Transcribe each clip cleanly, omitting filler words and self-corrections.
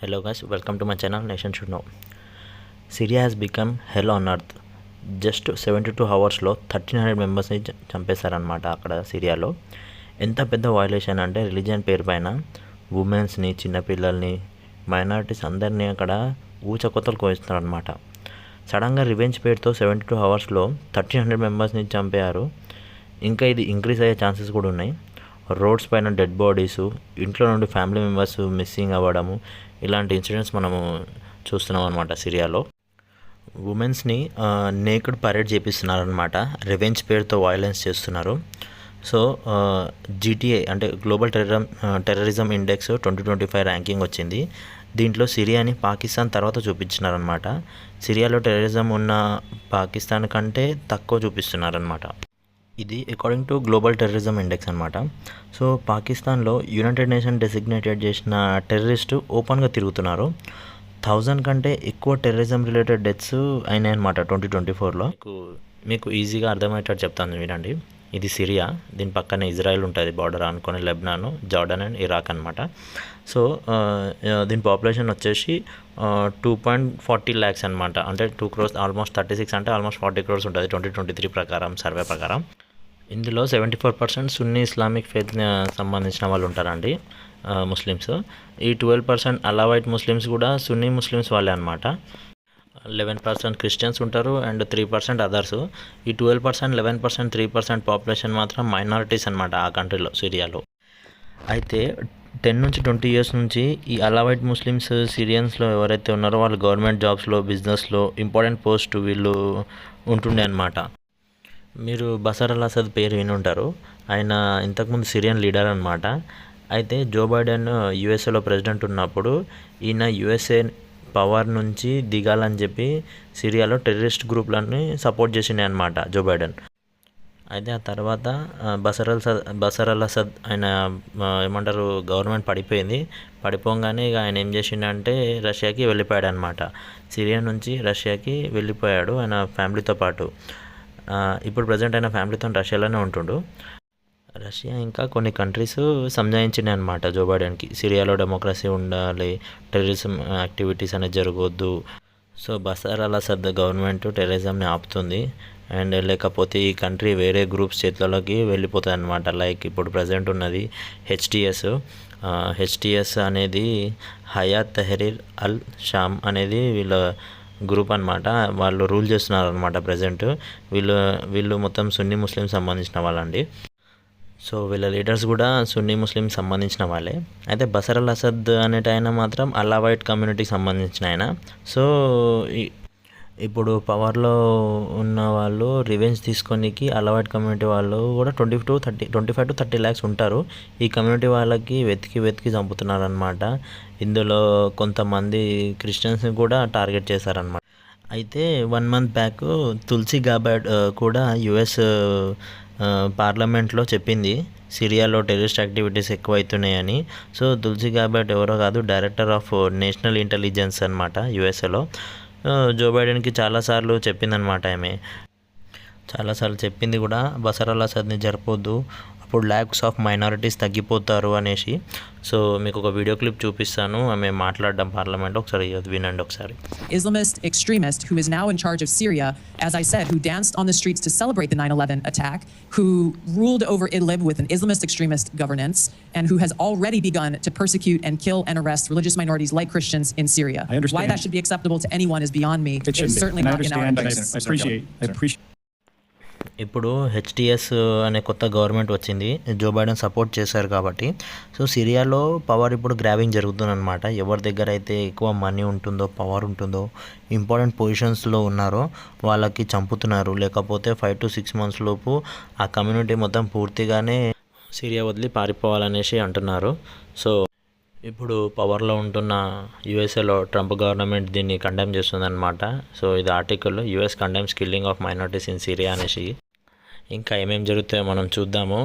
Hello guys, welcome to my channel Nation Should Know. Syria has become hell on earth. Just 72 అవర్స్లో 1300 మెంబర్స్ని చంపేశారనమాట అక్కడ సిరియాలో. ఎంత పెద్ద violation అంటే రిలీజియన్ పేరు పైన ఉమెన్స్ని, చిన్నపిల్లల్ని, మైనారిటీస్ అందరినీ అక్కడ ఊచకొత్తలు కోయిస్తున్నారనమాట. సడన్గా రివెంజ్ పేరుతో 72 అవర్స్లో 1300 మెంబర్స్ని చంపారు. ఇంకా ఇది ఇంక్రీజ్ అయ్యే ఛాన్సెస్ కూడా ఉన్నాయి. రోడ్స్ పైన డెడ్ బాడీసు, ఇంట్లో నుండి ఫ్యామిలీ మెంబర్స్ మిస్సింగ్ అవ్వడము, ఇలాంటి ఇన్సిడెంట్స్ మనము చూస్తున్నాం అనమాట. సిరియాలో ఉమెన్స్ని నేకెడ్ పరేడ్ చేపిస్తున్నారనమాట. రివెంజ్ పేరుతో వైలెన్స్ చేస్తున్నారు. సో జీటీఏ అంటే గ్లోబల్ టెర్రరిజం ఇండెక్స్ 2025 ర్యాంకింగ్ వచ్చింది. దీంట్లో సిరియాని పాకిస్తాన్ తర్వాత చూపించినారనమాట. సిరియాలో టెర్రరిజం ఉన్న పాకిస్తాన్ కంటే తక్కువ చూపిస్తున్నారనమాట. ఇది according to global terrorism index అనమాట. సో పాకిస్తాన్లో యునైటెడ్ నేషన్ డెసిగ్నేటెడ్ చేసిన టెర్రరిస్టు ఓపెన్గా తిరుగుతున్నారు. 1000 కంటే ఎక్కువ టెర్రరిజం రిలేటెడ్ డెత్స్ అయినాయి అనమాట 2024లో. మీకు ఈజీగా అర్థమయ్యేటట్టు చెప్తాను వినండి. ఇది సిరియా, దీని పక్కనే ఇజ్రాయెల్ ఉంటుంది, బార్డర్ అనుకొని లెబనాన్, జార్డన్ అండ్ ఇరాక్ అనమాట. సో దీని పాపులేషన్ వచ్చేసి 2.40 lakhs అనమాట. అంటే 2 crores, ఆల్మోస్ట్ 36 అంటే ఆల్మోస్ట్ 40 crores ఉంటుంది 2023 ప్రకారం, సర్వే ప్రకారం. ఇందులో 74% సున్నీ ఇస్లామిక్ ఫెయిత్ సంబంధించిన వాళ్ళు ఉంటారండి, ముస్లిమ్స్. ఈ 12% అలవైట్ ముస్లిమ్స్ కూడా సున్నీ ముస్లిమ్స్ వాళ్ళే అనమాట. 11% క్రిస్టియన్స్ ఉంటారు అండ్ 3% అదర్స్. ఈ 12%, 11%, 3% పాపులేషన్ మాత్రం మైనారిటీస్ అనమాట ఆ కంట్రీలో, సిరియాలో. అయితే 10 నుంచి 20 years నుంచి ఈ అలవైట్ ముస్లిమ్స్ సిరియన్స్లో ఎవరైతే ఉన్నారో వాళ్ళు గవర్నమెంట్ జాబ్స్లో, బిజినెస్లో ఇంపార్టెంట్ పోస్ట్ వీళ్ళు ఉంటుండే అనమాట. మీరు బషర్ అల్ అసద్ పేరు విని ఉంటారు. ఆయన ఇంతకుముందు సిరియన్ లీడర్ అనమాట. అయితే జో బైడెన్ యూఎస్ఏలో ప్రెసిడెంట్ ఉన్నప్పుడు ఈయన యూఎస్ఏ పవర్ నుంచి దిగాలని చెప్పి సిరియాలో టెర్రరిస్ట్ గ్రూప్లన్నీ సపోర్ట్ చేసిండే అనమాట జో బైడెన్. అయితే ఆ తర్వాత బషర్ అల్ అసద్ ఆయన ఏమంటారు గవర్నమెంట్ పడిపోగానే ఇక ఆయన ఏం చేసిండంటే రష్యాకి వెళ్ళిపోయాడు అనమాట. సిరియా నుంచి రష్యాకి వెళ్ళిపోయాడు ఆయన ఫ్యామిలీతో పాటు. ఇప్పుడు ప్రజెంట్ అయిన ఫ్యామిలీతో రష్యాలోనే ఉంటుండు. రష్యా ఇంకా కొన్ని కంట్రీస్ సంజాయించినాయి అనమాట జో బైడెన్కి, సిరియాలో డెమోక్రసీ ఉండాలి, టెర్రరిజం యాక్టివిటీస్ అనేది జరగవద్దు. So Bashar al Assad government టెర్రరిజంని ఆపుతుంది అండ్ లేకపోతే ఈ కంట్రీ వేరే గ్రూప్స్ చేతులలోకి వెళ్ళిపోతుంది అనమాట. లైక్ ఇప్పుడు ప్రజెంట్ ఉన్నది హెచ్టిఎస్ అనేది హయాత్ తెహరీర్ అల్ షామ్ అనేది వీళ్ళ గ్రూప్ అనమాట. వాళ్ళు రూల్ చేస్తున్నారు అనమాట ప్రజెంట్. వీళ్ళు మొత్తం సున్నీ ముస్లిం సంబంధించిన వాళ్ళండి. సో వీళ్ళ లీడర్స్ కూడా సున్నీ ముస్లిం సంబంధించిన వాళ్ళే. అయితే బషర్ అల్ అసద్ అనేటైన మాత్రం అలవైట్ కమ్యూనిటీకి సంబంధించిన ఆయన. సో ఇప్పుడు పవర్లో ఉన్న వాళ్ళు రివెంజ్ తీసుకోనికి అలవైట్ కమ్యూనిటీ వాళ్ళు కూడా 25 to 30 lakhs ఉంటారు. ఈ కమ్యూనిటీ వాళ్ళకి వెతికి చంపుతున్నారనమాట. ఇందులో కొంతమంది క్రిస్టియన్స్ని కూడా టార్గెట్ చేశారనమాట. అయితే 1 month బ్యాక్ తుల్సీ గాబార్డ్ కూడా యుఎస్ పార్లమెంట్లో చెప్పింది సిరియాలో టెర్రరిస్ట్ యాక్టివిటీస్ ఎక్కువ అవుతున్నాయని. సో తుల్సీ గాబార్డ్ ఎవరో కాదు, డైరెక్టర్ ఆఫ్ నేషనల్ ఇంటెలిజెన్స్ అనమాట యుఎస్ఏలో. జో బైడెన్కి చాలాసార్లు చెప్పిందనమాట. ఆమె చాలాసార్లు చెప్పింది కూడా బషర్ అల్ అసద్ని జరపొద్దు, అప్పుడు ల్యాక్స్ ఆఫ్ మైనారిటీస్ తగ్గిపోతారు అనేసి. సో మీకు ఒక వీడియో క్లిప్ చూపిస్తాను ఆమె మాట్లాడడం పార్లమెంట్, ఒకసారి వినండి ఒకసారి. Islamist extremist who is now in charge of Syria, as I said, who danced on the streets to celebrate the 9/11 attack, who ruled over Idlib with an Islamist extremist governance, and who has already begun to persecute and kill and arrest religious minorities like Christians in Syria. I understand. Why that should be acceptable to anyone is beyond me. It It's certainly not in our interests. I appreciate. ఇప్పుడు HTS అనే కొత్త government వచ్చింది, Joe Biden support చేశారు కాబట్టి. So సిరియాలో power ఇప్పుడు grabbing జరుగుతుందన్నమాట. ఎవరి దగ్గర అయితే ఎక్కువ మనీ ఉంటుందో, పవర్ ఉంటుందో, ఇంపార్టెంట్ పొజిషన్స్లో ఉన్నారో వాళ్ళకి చంపుతున్నారు. లేకపోతే 5 to 6 months లోపు ఆ కమ్యూనిటీ మొత్తం పూర్తిగానే సిరియా వదిలి పారిపోవాలనేసి అంటున్నారు. సో ఇప్పుడు పవర్లో ఉంటున్న యూఎస్ఏలో ట్రంప్ గవర్నమెంట్ దీన్ని కండెమ్ చేస్తుందన్నమాట. సో ఇది article, US condemns killing of minorities in Syria అనేసి. ఇంకా ఏమేమి జరుగుతాయో మనం చూద్దాము.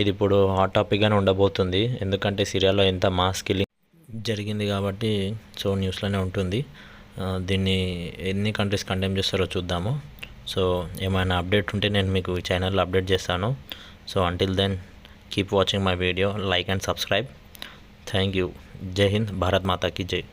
ఇది ఇప్పుడు హాట్ టాపిక్గానే ఉండబోతుంది, ఎందుకంటే సిరియాలో ఎంత మాస్ కిల్లింగ్ జరిగింది కాబట్టి. సో న్యూస్లోనే ఉంటుంది. దీన్ని ఎన్ని కంట్రీస్ కండెమ్ చేస్తారో చూద్దాము. సో ఏమైనా అప్డేట్ ఉంటే నేను మీకు ఈ ఛానల్లో అప్డేట్ చేస్తాను. So until then keep watching my video, like and subscribe. Thank you. जय हिंद. भारत माता की जय.